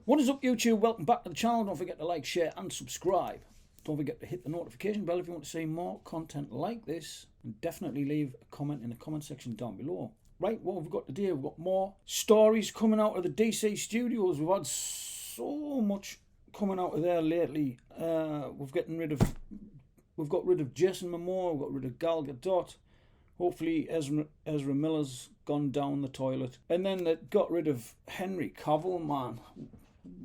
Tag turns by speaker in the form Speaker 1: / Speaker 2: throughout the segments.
Speaker 1: What is up, YouTube? Welcome back to the channel. Don't forget to like, share and subscribe. Don't forget to hit the notification bell if you want to see more content like this, and definitely leave a comment in the comment section down below. Right, what have we got today? We've got more stories coming out of the DC studios. We've had so much coming out of there lately. We've got rid of Jason Momoa, we've got rid of Gal Gadot. Hopefully Ezra Miller's gone down the toilet. And then they got rid of Henry Cavill, man.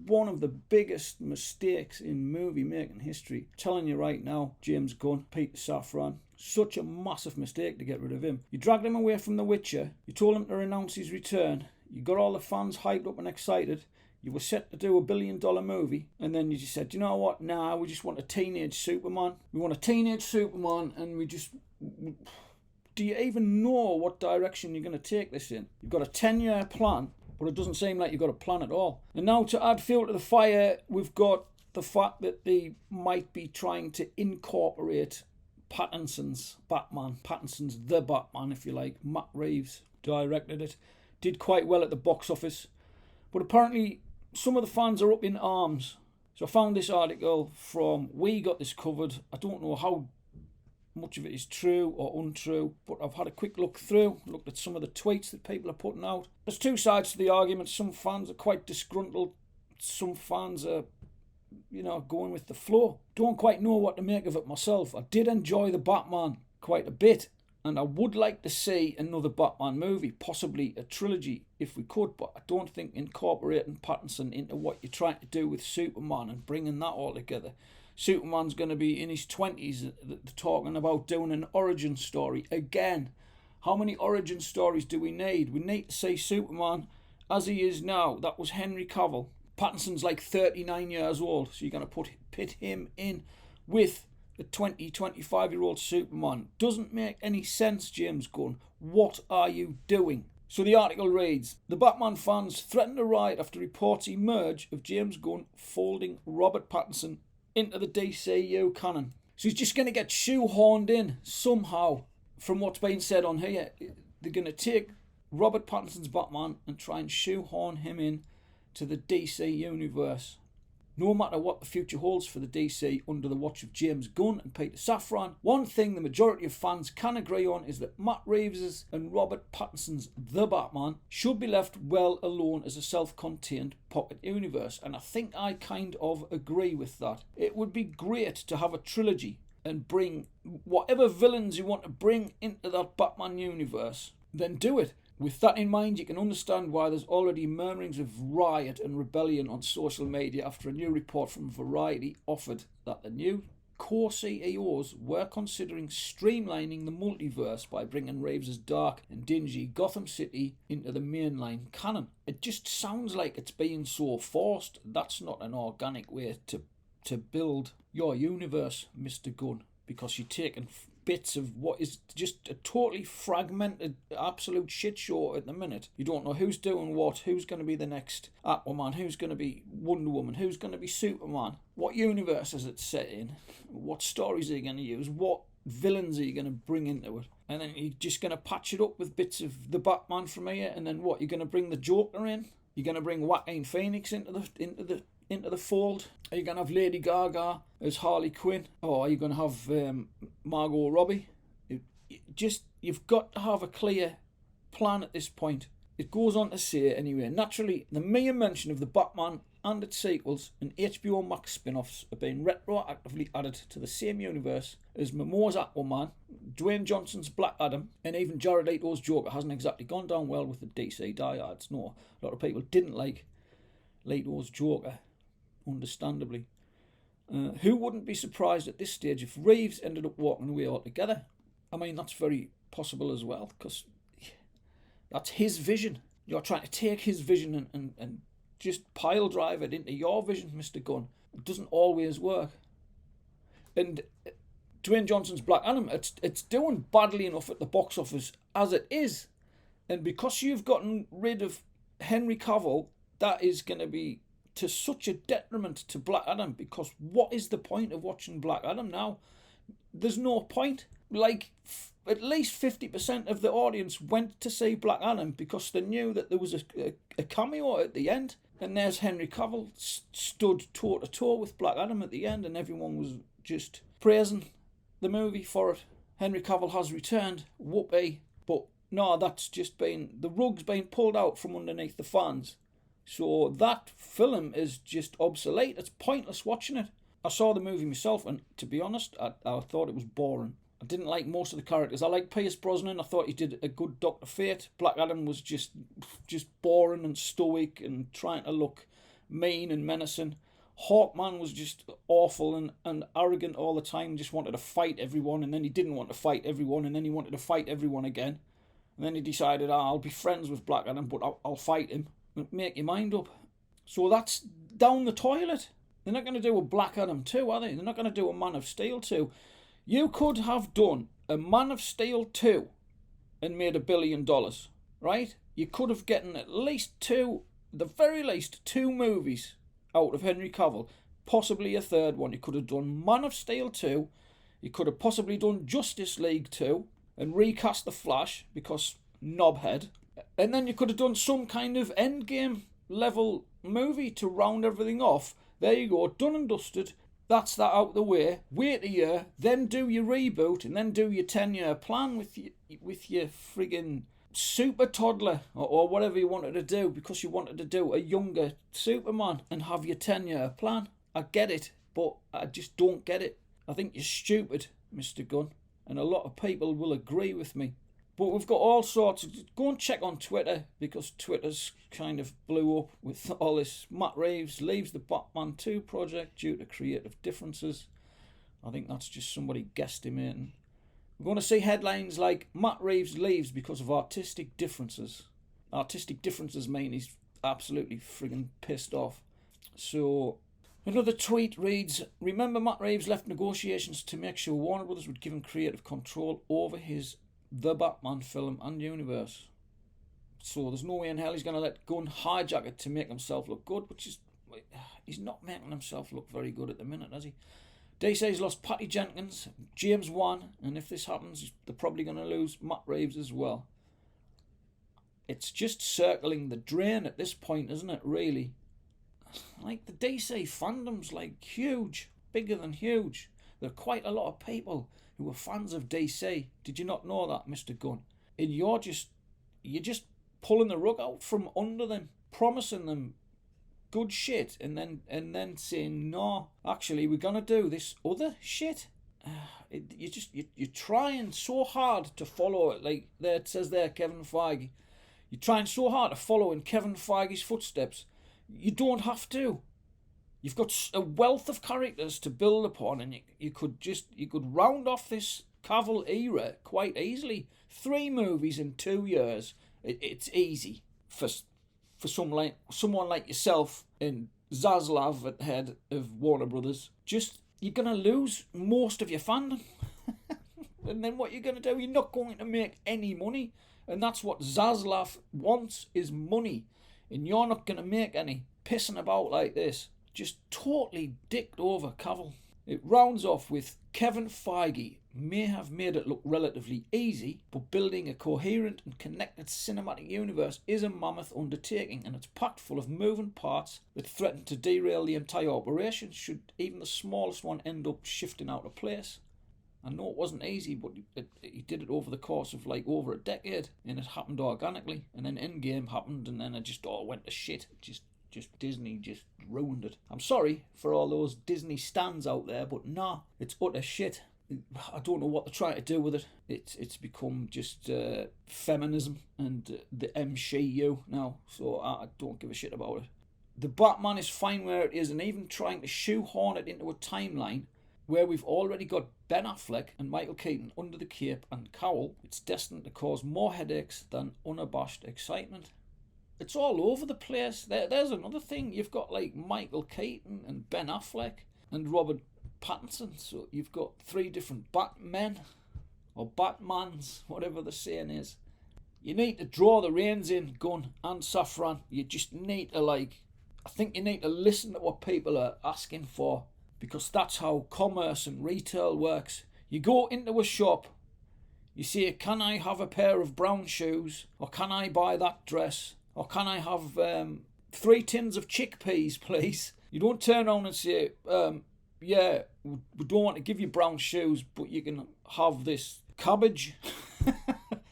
Speaker 1: One of the biggest mistakes in movie making history. I'm telling you right now, James Gunn, Peter Safran, such a massive mistake to get rid of him. You dragged him away from The Witcher. You told him to renounce his return. You got all the fans hyped up and excited. You were set to do $1 billion movie, and then you just said, you know what, nah, we just want a teenage Superman. We want a teenage Superman, and we just... Do you even know what direction you're going to take this in? You've got a 10-year plan, but it doesn't seem like you've got a plan at all. And now to add fuel to the fire, we've got the fact that they might be trying to incorporate Pattinson's Batman. Pattinson's The Batman, if you like. Matt Reeves directed it. Did quite well at the box office. But apparently some of the fans are up in arms. So I found this article from We Got This Covered. I don't know how much of it is true or untrue, but I've had a quick look through, looked at some of the tweets that people are putting out. There's two sides to the argument. Some fans are quite disgruntled. Some fans are, going with the flow. Don't quite know what to make of it myself. I did enjoy the Batman quite a bit, and I would like to see another Batman movie, possibly a trilogy if we could, but I don't think incorporating Pattinson into what you're trying to do with Superman and bringing that all together. Superman's going to be in his 20s, talking about doing an origin story again. How many origin stories do we need? We need to see Superman as he is now. That was Henry Cavill. Pattinson's like 39 years old, so you're going to pit him in with the 25-year-old Superman. Doesn't make any sense, James Gunn. What are you doing? So the article reads, the Batman fans threaten to riot after reports emerge of James Gunn folding Robert Pattinson into the DCU canon. So he's just going to get shoehorned in somehow from what's being said on here. They're going to take Robert Pattinson's Batman and try and shoehorn him in to the DC universe. No matter what the future holds for the DC under the watch of James Gunn and Peter Safran, one thing the majority of fans can agree on is that Matt Reeves' and Robert Pattinson's The Batman should be left well alone as a self-contained pocket universe, and I think I kind of agree with that. It would be great to have a trilogy and bring whatever villains you want to bring into that Batman universe, then do it. With that in mind, you can understand why there's already murmurings of riot and rebellion on social media after a new report from Variety offered that the new core CEOs were considering streamlining the multiverse by bringing Reeves' dark and dingy Gotham City into the mainline canon. It just sounds like it's being so forced. That's not an organic way to build your universe, Mr. Gunn, because you're taking bits of what is just a totally fragmented absolute shit show at the minute. You don't know who's doing what, who's going to be the next Aquaman, who's going to be Wonder Woman, who's going to be Superman, what universe is it set in, what stories are you going to use, what villains are you going to bring into it, and then you're just going to patch it up with bits of the Batman from here, and then what, you're going to bring the Joker in, you're going to bring Joaquin Phoenix into the fold. Are you going to have Lady Gaga as Harley Quinn? Or are you going to have Margot Robbie? You've got to have a clear plan at this point. It goes on to say, anyway, naturally, the mere mention of the Batman and its sequels and HBO Max spin-offs are being retroactively added to the same universe as Momoa's Aquaman, Dwayne Johnson's Black Adam, and even Jared Leto's Joker hasn't exactly gone down well with the DC diehards. No, a lot of people didn't like Leto's Joker, understandably. Who wouldn't be surprised at this stage if Reeves ended up walking away altogether? I mean, that's very possible as well, because that's his vision. You're trying to take his vision and just pile drive it into your vision, Mr. Gunn. It doesn't always work. And Dwayne Johnson's Black Adam, it's doing badly enough at the box office as it is. And because you've gotten rid of Henry Cavill, that is going to be to such a detriment to Black Adam, because what is the point of watching Black Adam now? There's no point. Like, at least 50% of the audience went to see Black Adam because they knew that there was a cameo at the end. And there's Henry Cavill stood toe to toe with Black Adam at the end, and everyone was just praising the movie for it. Henry Cavill has returned, whoopee. But no, that's just been, the rug's been pulled out from underneath the fans. So that film is just obsolete. It's pointless watching it. I saw the movie myself, and to be honest, I thought it was boring. I didn't like most of the characters. I like Pierce Brosnan. I thought he did a good Dr. Fate. Black Adam was just boring and stoic and trying to look mean and menacing. Hawkman was just awful and arrogant all the time, just wanted to fight everyone, and then he didn't want to fight everyone, and then he wanted to fight everyone again. And then he decided, I'll be friends with Black Adam, but I'll fight him. Make your mind up. So that's down the toilet. They're not going to do a Black Adam 2, are they? They're not going to do a Man of Steel 2. You could have done a Man of Steel 2 and made $1 billion, right? You could have gotten at least two, the very least, 2 movies out of Henry Cavill, possibly a third one. You could have done Man of Steel 2, you could have possibly done Justice League 2 and recast the Flash because knobhead, and then you could have done some kind of Endgame level movie to round everything off. There you go, done and dusted. That's that out the way. Wait a year, then do your reboot, and then do your 10-year plan with your friggin' super toddler or whatever you wanted to do, because you wanted to do a younger Superman and have your 10-year plan. I get it, but I just don't get it. I think you're stupid, Mr. Gunn, and a lot of people will agree with me. But we've got all sorts of... Go and check on Twitter, because Twitter's kind of blew up with all this. Matt Reeves leaves the Batman 2 project due to creative differences. I think that's just somebody guesstimating. We're going to see headlines like, Matt Reeves leaves because of artistic differences. Artistic differences mean he's absolutely friggin' pissed off. So... Another tweet reads, remember Matt Reeves left negotiations to make sure Warner Brothers would give him creative control over his The Batman film and universe. So there's no way in hell he's going to let Gunn hijack it to make himself look good, which is... He's not making himself look very good at the minute, has he? DC's lost Patty Jenkins, James Wan, and if this happens, they're probably going to lose Matt Reeves as well. It's just circling the drain at this point, isn't it, really? Like, the DC fandom's like huge, bigger than huge. There are quite a lot of people who are fans of DC. Did you not know that, Mr. Gunn? And you're just pulling the rug out from under them, promising them good shit, and then saying, no, actually we're gonna do this other shit. You're trying so hard to follow it. Like there it says there, Kevin Feige. You're trying so hard to follow in Kevin Feige's footsteps. You don't have to. You've got a wealth of characters to build upon, and you could round off this Cavill era quite easily. 3 movies in 2 years. It's easy for someone like yourself and Zaslav at the head of Warner Brothers. Just, you're gonna lose most of your fandom, and then what you're gonna do? You're not going to make any money, and that's what Zaslav wants, is money. And you're not going to make any pissing about like this. Just totally dicked over Cavill. It rounds off with Kevin Feige may have made it look relatively easy, but building a coherent and connected cinematic universe is a mammoth undertaking, and it's packed full of moving parts that threaten to derail the entire operation should even the smallest one end up shifting out of place. I know it wasn't easy, but he did it over the course of like over a decade, and it happened organically, and then Endgame happened, and then it just all went to shit. Just Disney just ruined it. I'm sorry for all those Disney stans out there, but nah, it's utter shit. I don't know what they're trying to do with it. It's become just feminism and the MCU now, so I don't give a shit about it. The Batman is fine where it is, and even trying to shoehorn it into a timeline where we've already got Ben Affleck and Michael Keaton under the cape and cowl, it's destined to cause more headaches than unabashed excitement. It's all over the place. There's another thing. You've got like Michael Keaton and Ben Affleck and Robert Pattinson. So you've got 3 different Batmen or Batmans, whatever the saying is. You need to draw the reins in, Gunn and Safran. You just need to I think you need to listen to what people are asking for. Because that's how commerce and retail works. You go into a shop, you say, can I have a pair of brown shoes? Or can I buy that dress? Or can I have 3 tins of chickpeas, please. You don't turn around and say, yeah, we don't want to give you brown shoes, but you can have this cabbage.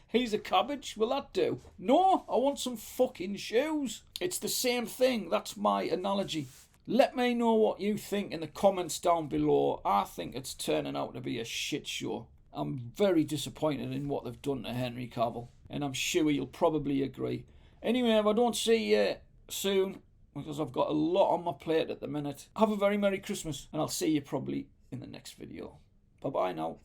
Speaker 1: Here's a cabbage. Will that do? No, I want some fucking shoes. It's the same thing. That's my analogy. Let me know what you think in the comments down below. I think it's turning out to be a shit show. I'm very disappointed in what they've done to Henry Cavill, and I'm sure you'll probably agree. Anyway, if I don't see you soon, because I've got a lot on my plate at the minute, have a very Merry Christmas, and I'll see you probably in the next video. Bye-bye now.